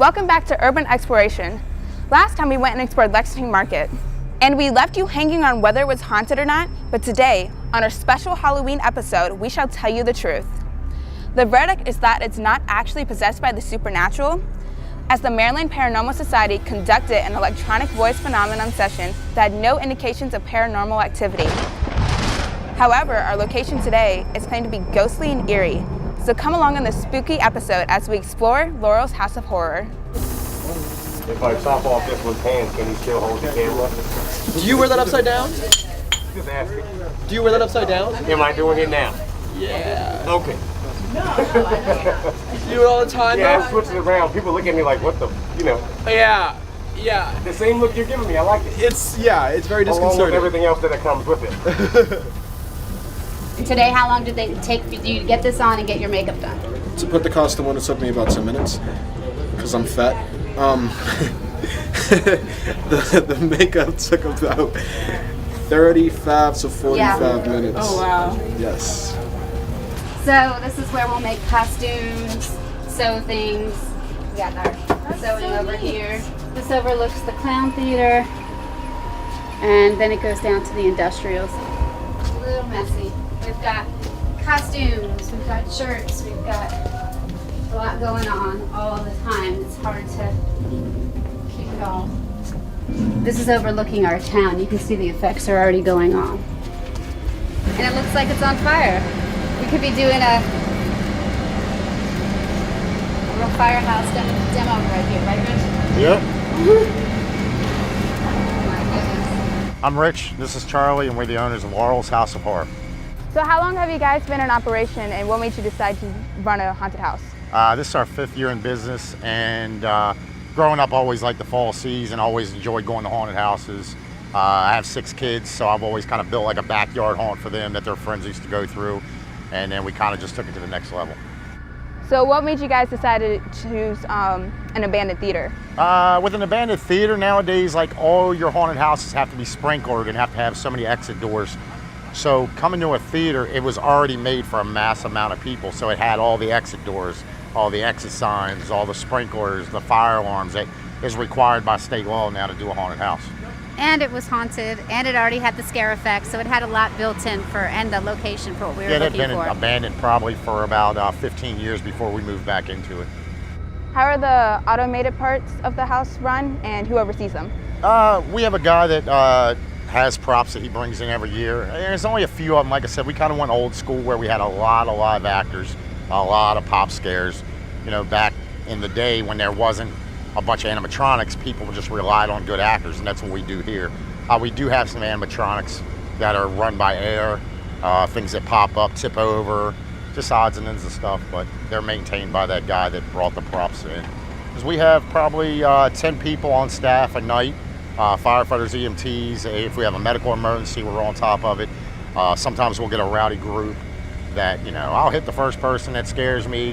Welcome back to Urban Exploration. Last time we went and explored Lexington Market, and we left you hanging on whether it was haunted or not, but today, on our special Halloween episode, we shall tell you the truth. The verdict is that it's not actually possessed by the supernatural, as the Maryland Paranormal Society conducted an electronic voice phenomenon session that had no indications of paranormal activity. However, our location today is claimed to be ghostly and eerie, so come along on this spooky episode as we explore Laurel's House of Horror. If I chop off this one's hands, can he still hold the camera? Do you wear that upside down? Just asking. Do you wear that upside down? Am I doing it now? Yeah. Okay. You do it all the time, Yeah, though? I switch it around. People look at me like, what the, Yeah. The same look you're giving me, I like it. It's very Along disconcerting. with everything else that comes with it. Today, how long did they take for you to get this on and get your makeup done? To put the costume on, it took me about 10 minutes because I'm fat. The makeup took about 35 to 45 minutes. Oh, wow. Yes. So this is where we'll make costumes, sew things. We got our sewing over here. This overlooks the clown theater. And then it goes down to the industrials. A little messy. We've got costumes, we've got shirts, we've got a lot going on all the time. It's hard to keep it all. This is overlooking our town. You can see the effects are already going on. And it looks like it's on fire. We could be doing a real firehouse demo right here, right, Rich? Yep. Oh my goodness. I'm Rich, this is Charlie, and we're the owners of Laurel's House of Horror. So how long have you guys been in operation, and what made you decide to run a haunted house? This is our 5th year in business, and growing up, always liked the fall season, always enjoyed going to haunted houses. I have 6 kids, so I've always kind of built like a backyard haunt for them that their friends used to go through, and then we kind of just took it to the next level. So what made you guys decide to choose an abandoned theater? With an abandoned theater nowadays, like all your haunted houses have to be sprinkled and have to have so many exit doors. So coming to a theater, it was already made for a mass amount of people, so it had all the exit doors, all the exit signs, all the sprinklers, the fire alarms that is required by state law now to do a haunted house. And it was haunted, and it already had the scare effect, so it had a lot built in and the location for what we were It had looking been for. abandoned probably for about 15 years before we moved back into it. How are the automated parts of the house run, and who oversees them? We have a guy that has props that he brings in every year. And there's only a few of them. Like I said, we kind of went old school where we had a lot of live actors, a lot of pop scares. You know, back in the day when there wasn't a bunch of animatronics, people just relied on good actors, and that's what we do here. We do have some animatronics that are run by air, things that pop up, tip over, just odds and ends of stuff, but they're maintained by that guy that brought the props in. Because we have probably 10 people on staff a night, firefighters, EMTs. If we have a medical emergency, we're on top of it. Sometimes we'll get a rowdy group that, I'll hit the first person that scares me,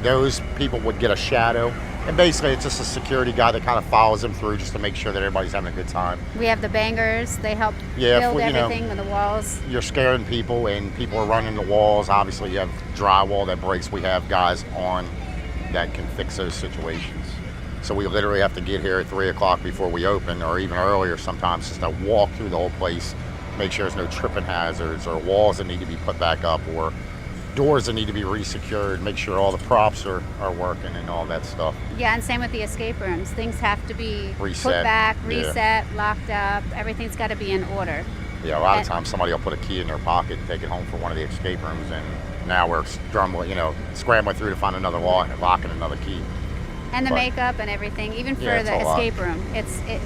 those people would get a shadow. And basically, it's just a security guy that kind of follows them through just to make sure that everybody's having a good time. We have the bangers. They help Yeah, build everything with the walls. You're scaring people, and people are running the walls. Obviously, you have drywall that breaks. We have guys on that can fix those situations. So we literally have to get here at 3 o'clock before we open, or even earlier sometimes, just to walk through the whole place, make sure there's no tripping hazards or walls that need to be put back up or doors that need to be resecured, make sure all the props are working and all that stuff. Yeah, and same with the escape rooms. Things have to be Reset. put back, Yeah. reset, locked up. Everything's got to be in order. Yeah, a lot of times somebody will put a key in their pocket and take it home for one of the escape rooms, and now we're scrambling through to find another lock and locking another key. And the But- makeup and everything, even for Yeah, it's the a lot. escape room.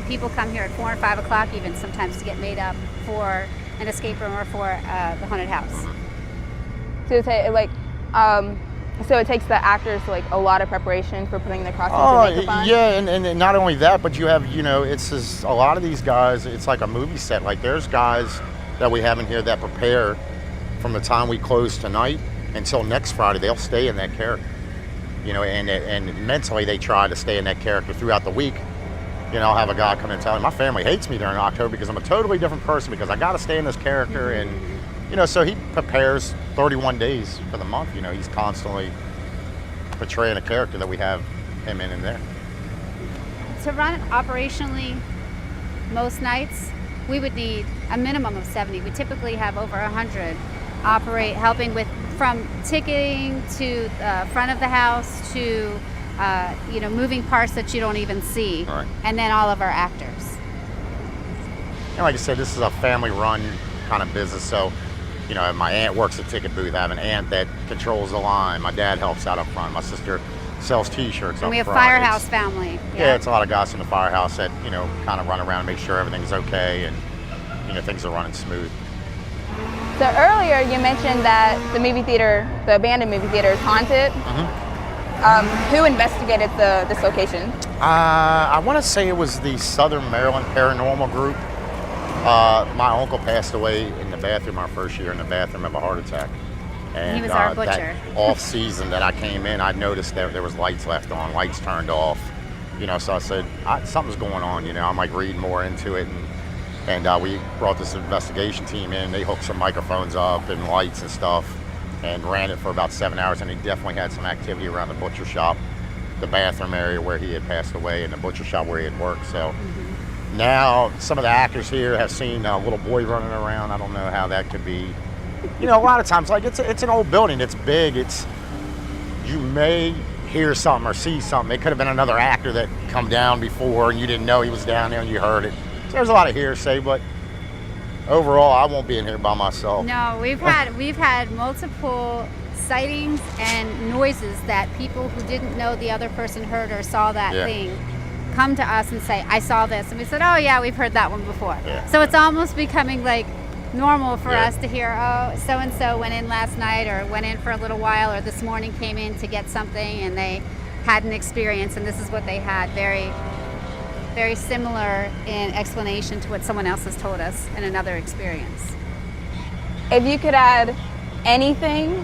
People come here at 4 and 5 o'clock even sometimes to get made up for an escape room or for the haunted house. So it takes the actors a lot of preparation for putting the costumes and makeup on? Yeah, and not only that, but you have, it's just, a lot of these guys, it's like a movie set. Like there's guys that we have in here that prepare from the time we close tonight until next Friday. They'll stay in that character, and mentally they try to stay in that character throughout the week. I'll have a guy come in and tell me, my family hates me during October because I'm a totally different person because I got to stay in this character. And so he prepares 31 days for the month. He's constantly portraying a character that we have him in there. to run it operationally most nights, we would need a minimum of 70. We typically have over 100 operate, helping with from ticketing to front of the house to moving parts that you don't even see, Right. and then all of our actors. And like I said, this is a family-run kind of business. So, my aunt works a ticket booth. I have an aunt that controls the line. My dad helps out up front. My sister sells T-shirts. And we have up front. Firehouse family. Yeah, it's a lot of guys from the firehouse that kind of run around and make sure everything's okay and things are running smooth. So earlier you mentioned that the abandoned movie theater is haunted. Who investigated this location? I want to say it was the Southern Maryland Paranormal Group. My uncle passed away in the bathroom our first year in the bathroom of a heart attack. And he was our butcher. That off season that I came in, I noticed that there was lights left on, lights turned off. So I said, something's going on. I'm like reading more into it, and we brought this investigation team in. They hooked some microphones up and lights and stuff, and ran it for about 7 hours. And he definitely had some activity around the butcher shop, the bathroom area where he had passed away, and the butcher shop where he had worked. So. Now, some of the actors here have seen a little boy running around. I don't know how that could be. A lot of times, like it's an old building. It's big. You may hear something or see something. It could have been another actor that come down before and you didn't know he was down there and you heard it. So there's a lot of hearsay, but overall, I won't be in here by myself. No, we've had multiple sightings and noises that people who didn't know the other person heard or saw that thing come to us and say, I saw this. And we said, oh yeah, we've heard that one before. Yeah. So it's almost becoming like normal for us to hear, oh, so-and-so went in last night or went in for a little while or this morning came in to get something and they had an experience and this is what they had. Very, very similar in explanation to what someone else has told us in another experience. If you could add anything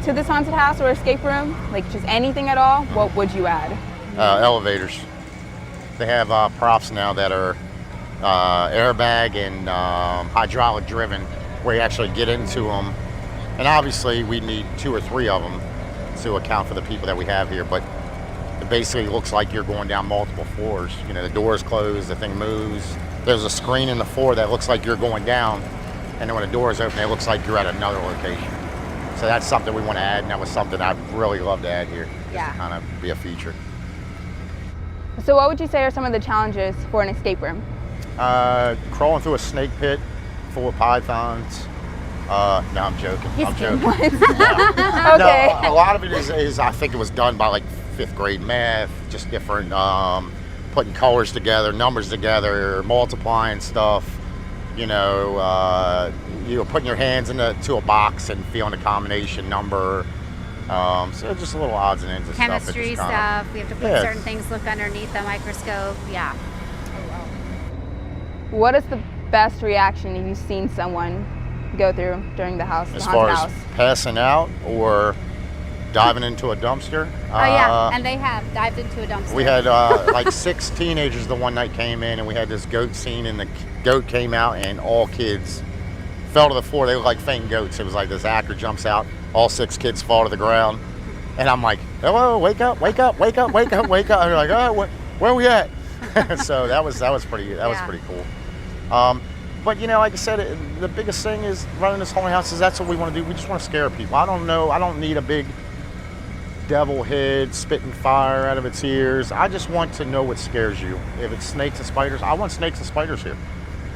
to this haunted house or escape room, like just anything at all, what would you add? Elevators. They have props now that are airbag and hydraulic driven, where you actually get into them. And obviously we need 2 or 3 of them to account for the people that we have here, but it basically looks like you're going down multiple floors. The door's closed, the thing moves. There's a screen in the floor that looks like you're going down, and then when the door's open, it looks like you're at another location. So that's something we want to add, and that was something I'd really love to add here. Yeah. To kind of be a feature. So what would you say are some of the challenges for an escape room? Crawling through a snake pit full of pythons. No, I'm joking. I'm joking. Okay. No, a lot of it is I think it was done by like 5th grade math, just different, putting colors together, numbers together, multiplying stuff. Putting your hands into a box and feeling a combination number. So just little odds and ends of Chemistry stuff. stuff. We have to put certain things, look underneath the microscope. Yeah. What is the best reaction you've seen someone go through during the house? As far as passing out or diving into a dumpster? Oh yeah, and they have dived into a dumpster. We had like 6 teenagers the one night came in, and we had this goat scene, and the goat came out, and all kids fell to the floor. They looked like fainting goats. It was like this actor jumps out, all 6 kids fall to the ground, and I'm like, hello, wake up, wake up, wake up, wake up, wake up. And they're like, oh, where are we at? So that was pretty cool. But like I said, the biggest thing is running this haunted house is that's what we want to do. We just want to scare people. I don't need a big devil head spitting fire out of its ears. I just want to know what scares you. If it's snakes and spiders, I want snakes and spiders here.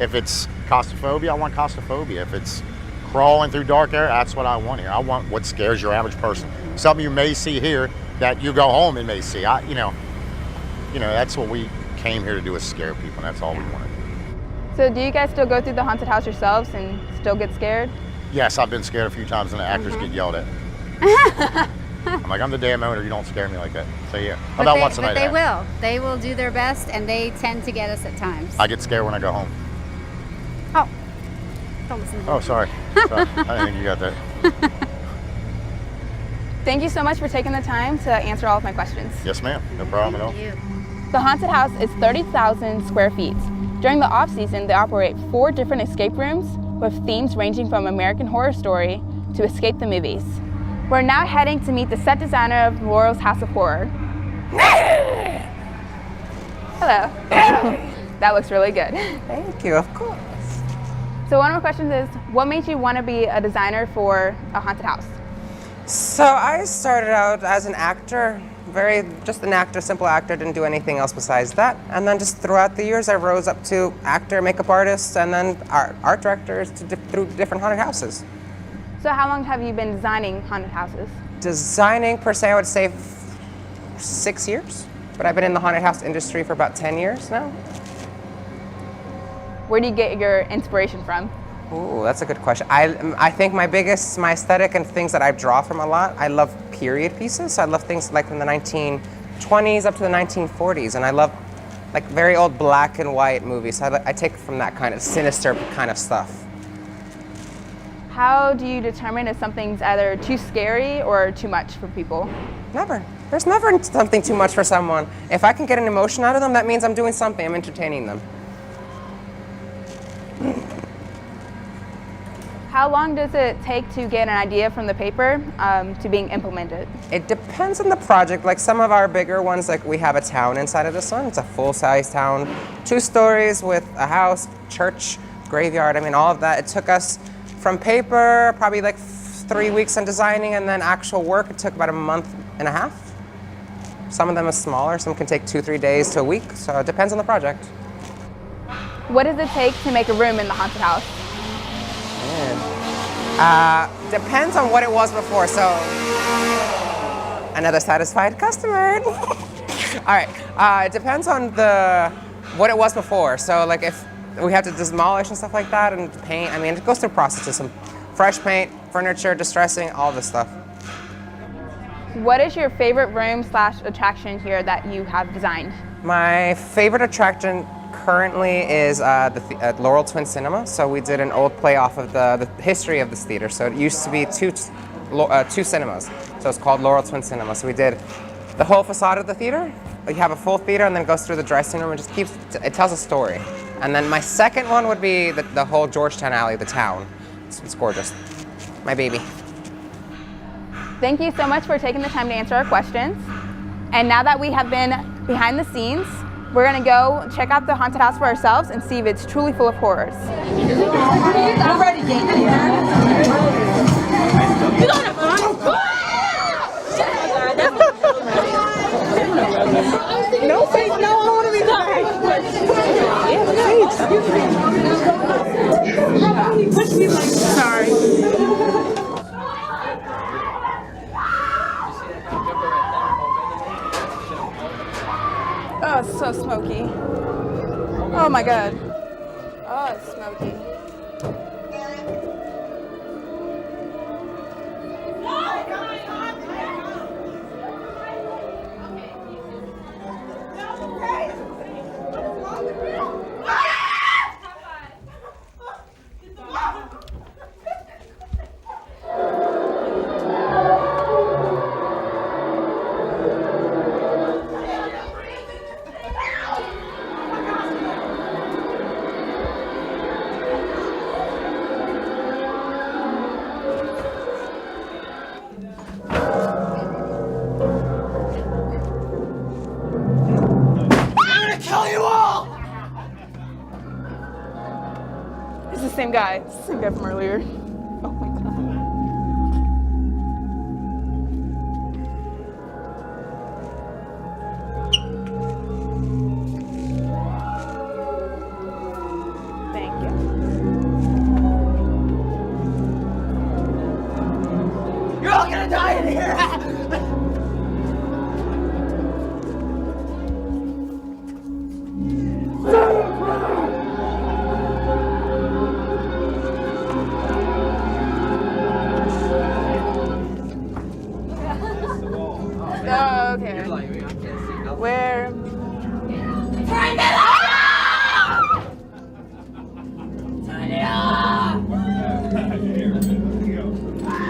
If it's claustrophobia, I want claustrophobia. If it's crawling through dark air, that's what I want here. I want what scares your average person. Something you may see here that you go home and may see. That's what we came here to do, is scare people, and that's all we wanted. So do you guys still go through the haunted house yourselves and still get scared? Yes, I've been scared a few times, and the actors get yelled at. I'm like, I'm the damn owner, you don't scare me like that. So yeah, about once a night. But they will do their best, and they tend to get us at times. I get scared when I go home. Oh, don't listen to me. Oh, sorry. I didn't think you got that. Thank you so much for taking the time to answer all of my questions. Yes, ma'am. No problem at all. Thank you. The haunted house is 30,000 square feet. During the off-season, they operate 4 different escape rooms with themes ranging from American Horror Story to Escape the Movies. We're now heading to meet the set designer of Laurel's House of Horror. Hello. That looks really good. Thank you, of course. So one of my questions is, what made you want to be a designer for a haunted house? So I started out as an actor, just an actor, simple actor, didn't do anything else besides that. And then just throughout the years, I rose up to actor, makeup artist, and then art director through different haunted houses. So how long have you been designing haunted houses? Designing, per se, I would say 6 years. But I've been in the haunted house industry for about 10 years now. Where do you get your inspiration from? Ooh, that's a good question. I think my aesthetic and things that I draw from a lot, I love period pieces. So I love things like from the 1920s up to the 1940s. And I love like very old black and white movies. So I take from that kind of sinister kind of stuff. How do you determine if something's either too scary or too much for people? Never. There's never something too much for someone. If I can get an emotion out of them, that means I'm doing something. I'm entertaining them. How long does it take to get an idea from the paper to being implemented? It depends on the project. Like some of our bigger ones, like we have a town inside of this one. It's a full-size town, 2 stories with a house, church, graveyard. I mean, all of that. It took us from paper, probably like 3 weeks on designing, and then actual work, it took about a month and a half. Some of them are smaller. Some can take 2-3 days to a week. So it depends on the project. What does it take to make a room in the haunted house? Depends on what it was before. So another satisfied customer. All right. It depends on what it was before. So like if we have to demolish and stuff like that and paint, I mean, it goes through processes. Some fresh paint, furniture, distressing, all this stuff. What is your favorite room / attraction here that you have designed? My favorite attraction currently is the Laurel Twin Cinema. So we did an old play off of the history of this theater. So it used to be two cinemas. So it's called Laurel Twin Cinema. So we did the whole facade of the theater. You have a full theater and then it goes through the dressing room and it tells a story. And then my second one would be the whole Georgetown Alley, the town. It's gorgeous. My baby. Thank you so much for taking the time to answer our questions. And now that we have been behind the scenes, we're gonna go check out the haunted house for ourselves and see if it's truly full of horrors. I'm ready, gang. You don't have no face, no, I don't want to be sorry. Sorry. Oh, it's so smoky. Oh my God. Oh, it's smoky. It's the same guy. It's the same guy from earlier. Oh my God. Thank you. You're all gonna die in here. Oh, okay. Where? Turn it off! Turn it off!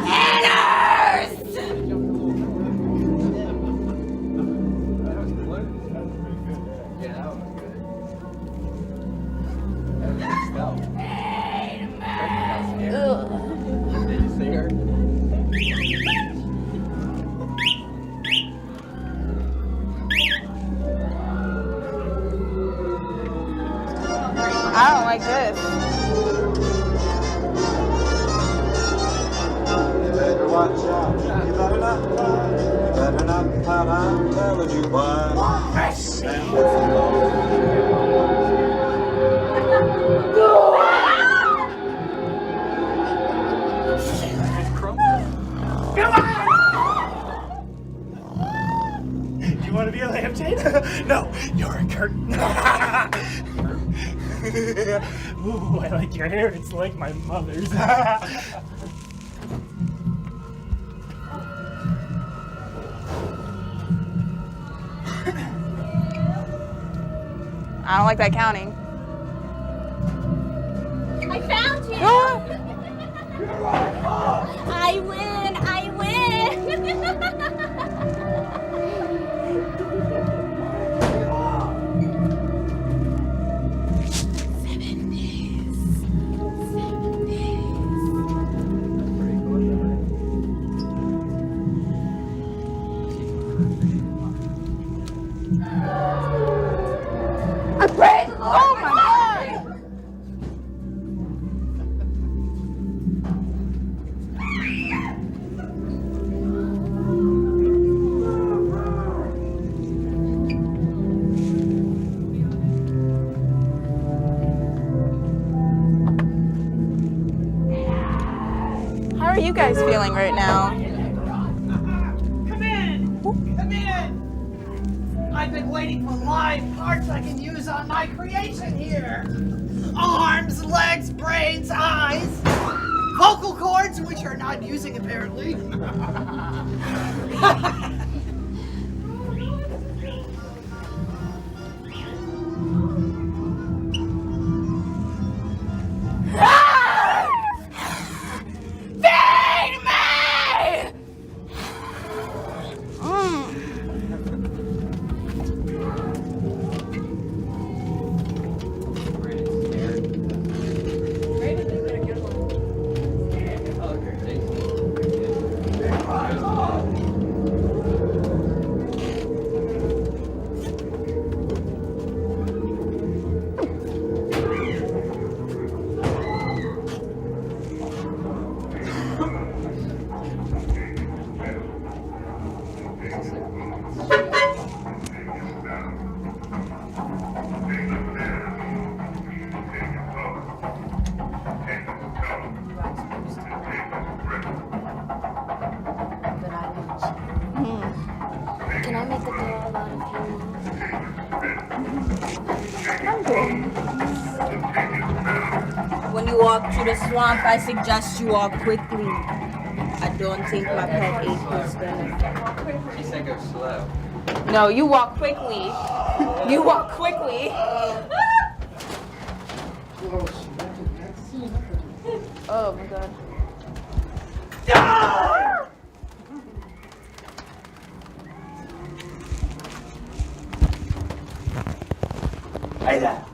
Haters! like this. You better watch out. You better not cry. You better not pout. I'm telling you why. You want to be a lampshade? No, you're a curtain. Ooh, I like your hair. It's like my mother's. I don't like that counting. I found you! I win! I win! Praise the Lord! Oh my God! How are you guys feeling right now? Come in! Come in! I've been waiting for live parts I can use on my creation here. Arms, legs, brains, eyes, vocal cords, which you're not using apparently. Feed me! Can I make a doll out of you? When you walk through the swamp, I suggest you walk quickly. I don't think my pet ate this dinner. She said go slow. No, you walk quickly. You walk quickly. Oh my God. Hey there!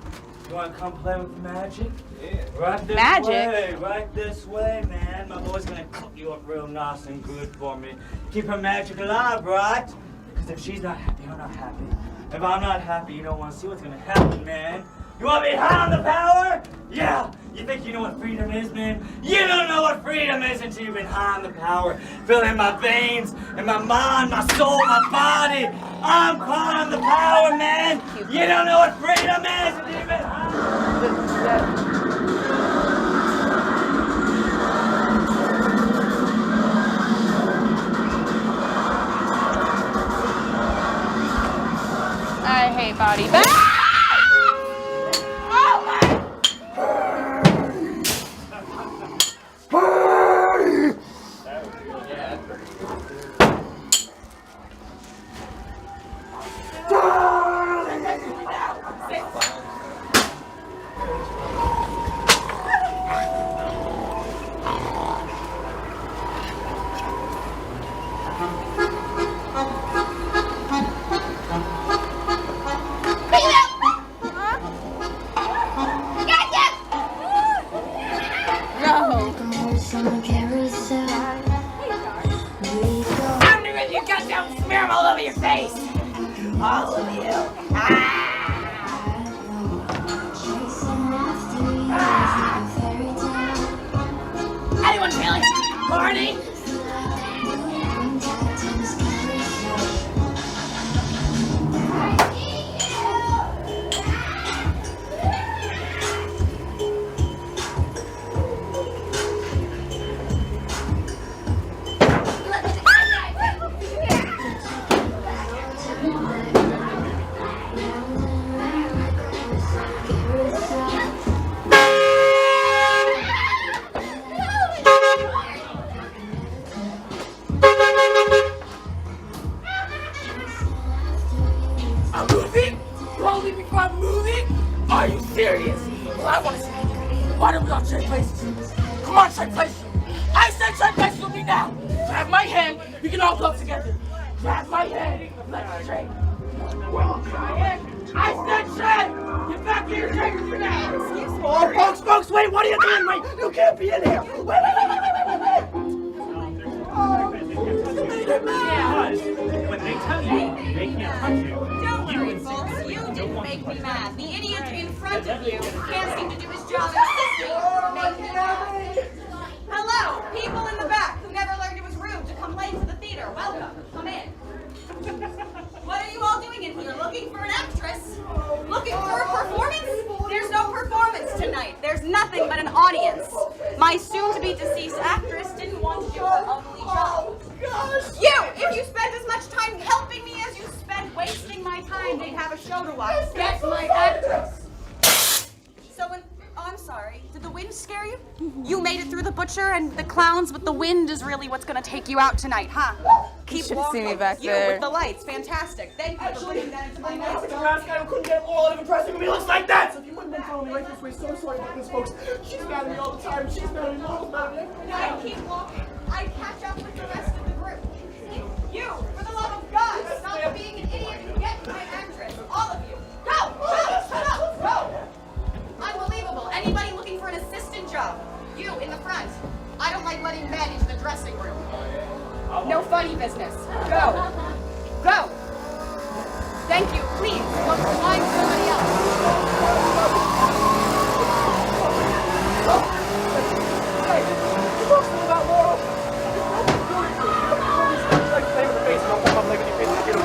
You want to come play with magic? Yeah. Right this Magic? way, right this way, man. My boy's gonna cook you up real nice and good for me. Keep her magic alive, right? Because if she's not happy, I'm not happy. If I'm not happy, you don't want to see what's gonna happen, man. You want me high on the power? Yeah! You think you know what freedom is, man? You don't know what freedom is until you've been high on the power. Feeling my veins, in my mind, my soul, my body. I'm high on the power, man! You don't know what freedom is until you've been high. I hate body bags. Oh my! No. I'm gonna get you guts out and smear them all over your face! All of you! Ah! Marty! A movie? You want to leave me for a movie? Are you serious? Well, I want to see you. Why don't we all trade places? Come on, trade places. I said trade places with me now. Grab my hand. We can all go together. Grab my hand. Let's trade. Well, try it. I said trade. Get back here. Trade with me now. Excuse me. Oh, folks, wait. What are you doing? Wait. You can't be in here. Wait. When they tell you they can't touch you, Don't worry, folks. You didn't make me mad. The idiot in front of you can't seem to do his job assisting make me mad. Hello, people in the back who never learned it was rude to come late to the theater. Welcome. Come in. What are you all doing in here? Looking for an actress? Looking for a performance? There's no performance tonight. There's nothing but an audience. My soon-to-be deceased actress didn't want to do her ugly job. You! If you spent as much time helping me as you spent wasting my time, they'd have a show to watch. That's my actress! So when... Oh, I'm sorry. Did the wind scare you? You made it through the butcher and the clowns, but the wind is really what's gonna take you out tonight, huh? Keep should walking. see me back you there. with the lights. Fantastic. Thank you for putting that into my mouth. The last guy who couldn't get all out of impressing me looks like that. So if you wouldn't have been following me right this way, so sorry about this, folks. She's mad at me all the time. She's mad at me. Mom's mad at me. I keep walking. I catch up with the rest of the group. You, for the love of God, stop being an idiot and get my actress. All of you. Go! Shut up! Go! Unbelievable. Anybody looking for an assistant job? You, in the front. I don't like letting men into the dressing room. No funny business. Go. Go. Thank you. Please, don't find somebody else. Hey, you talk about Laurel. Like play with the face and I'll come up like when you face the kid.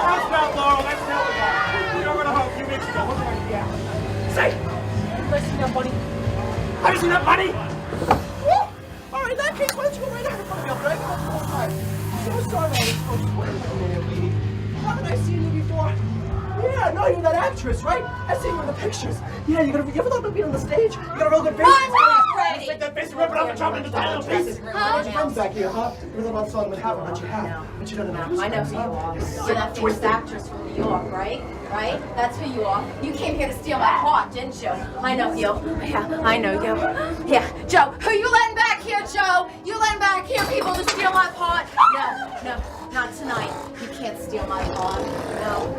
That's not Laurel, that's Helga. We were gonna hug a few weeks ago. What's going to be at? Say, have you guys seen that bunny? Have you seen that bunny? Alright, in that case, why don't you go right ahead in front of me? I'll drag you up the whole time. So sorry, I was so sweaty for a minute, lady. Haven't I seen you before? Yeah, no, you're that actress, right? I've seen you in the pictures. Yeah, you ever thought about being on the stage? You got a real good face. I'm not ready. Take that face and rip it off and chop it into tiny little pieces. Why'd you come back here, huh? You're the one song with Howard, but you have. But you don't know. I know who you are. You're that famous actress from New York, right? Right? That's who you are. You came here to steal my heart, didn't you? I know you. Yeah, I know you. Yeah, Joe. Who you letting back here, Joe? You letting back here people to steal my heart? No, not tonight. You can't steal my heart. No.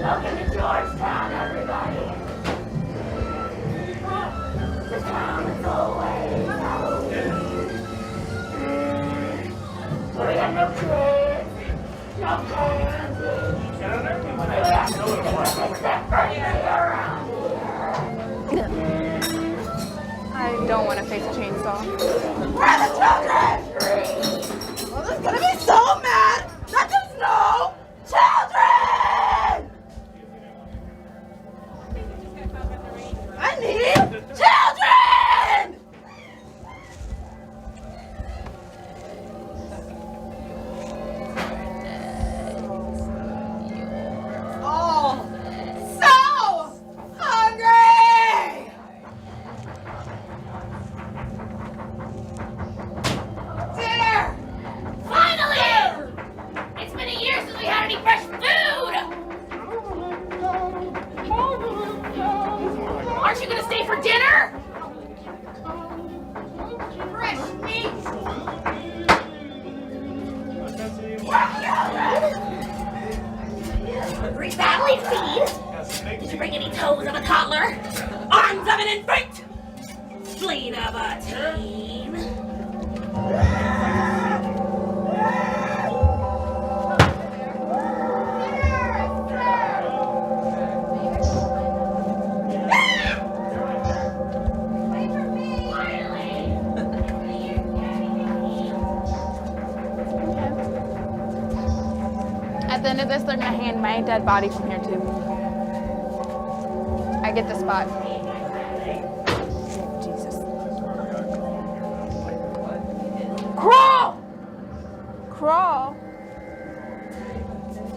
Welcome to Georgetown, everybody. The town is always Halloween. We have no kids, no candy. We have no kids except for you around here. I don't want to face a chainsaw. Where are the children? Well, there's gonna be so mad that there's no children! I need children! Oh, so hungry! At the end of this, they're gonna hand my dead body from here too. I get the spot. Jesus. Crawl! Crawl.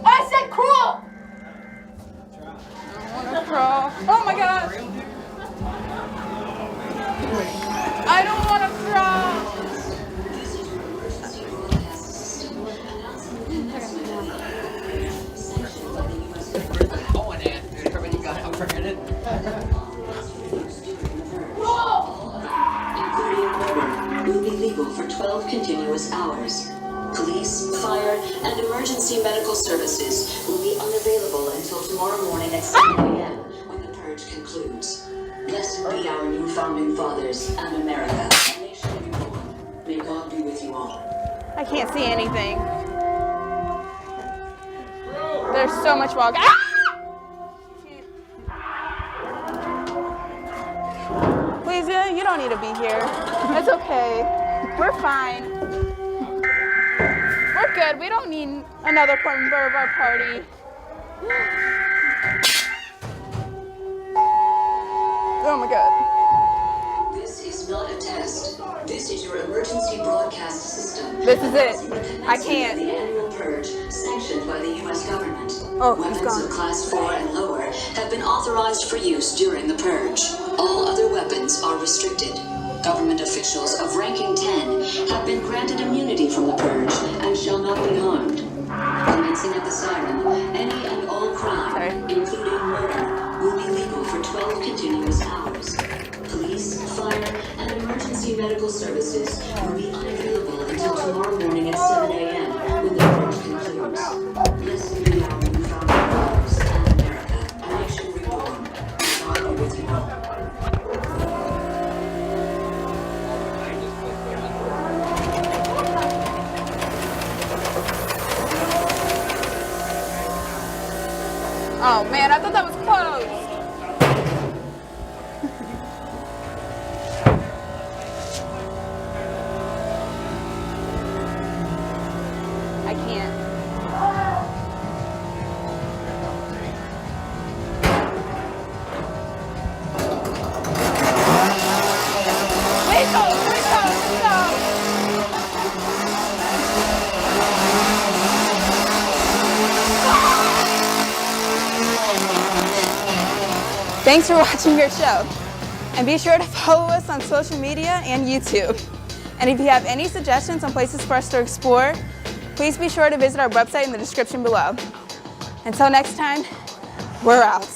I said crawl! I wanna crawl. Oh my God. I don't wanna crawl. Will be legal for 12 continuous hours. Police, fire, and emergency medical services will be unavailable until tomorrow morning at 7 a.m. when the purge concludes. Blessed be our new founding fathers and America, a nation reborn. May God be with you all. I can't see anything. There's so much fog. Ah! Please, you don't need to be here. It's okay. We're fine. We're good. We don't need another member of our party. Oh my God. This is not a test. This is your emergency broadcast system. This is it. I can't. The annual purge sanctioned by the U.S. government. Oh, he's weapons gone. of class 4 and lower have been authorized for use during the purge. All other weapons are restricted. Government officials of ranking 10 have been granted immunity from the purge and shall not be harmed. Commencing at the siren, any and all crime, including murder, will be legal for 12 continuous hours. Police, fire, and emergency medical services will be unavailable until tomorrow morning at 7 a.m. when the purge concludes. Blessed be our new founding fathers and America, a nation reborn. May God be with you all. Oh man, I thought that was close. I can't. Please go, please go, please go. Thanks for watching your show. And be sure to follow us on social media and YouTube. And if you have any suggestions on places for us to explore, please be sure to visit our website in the description below. Until next time, we're out.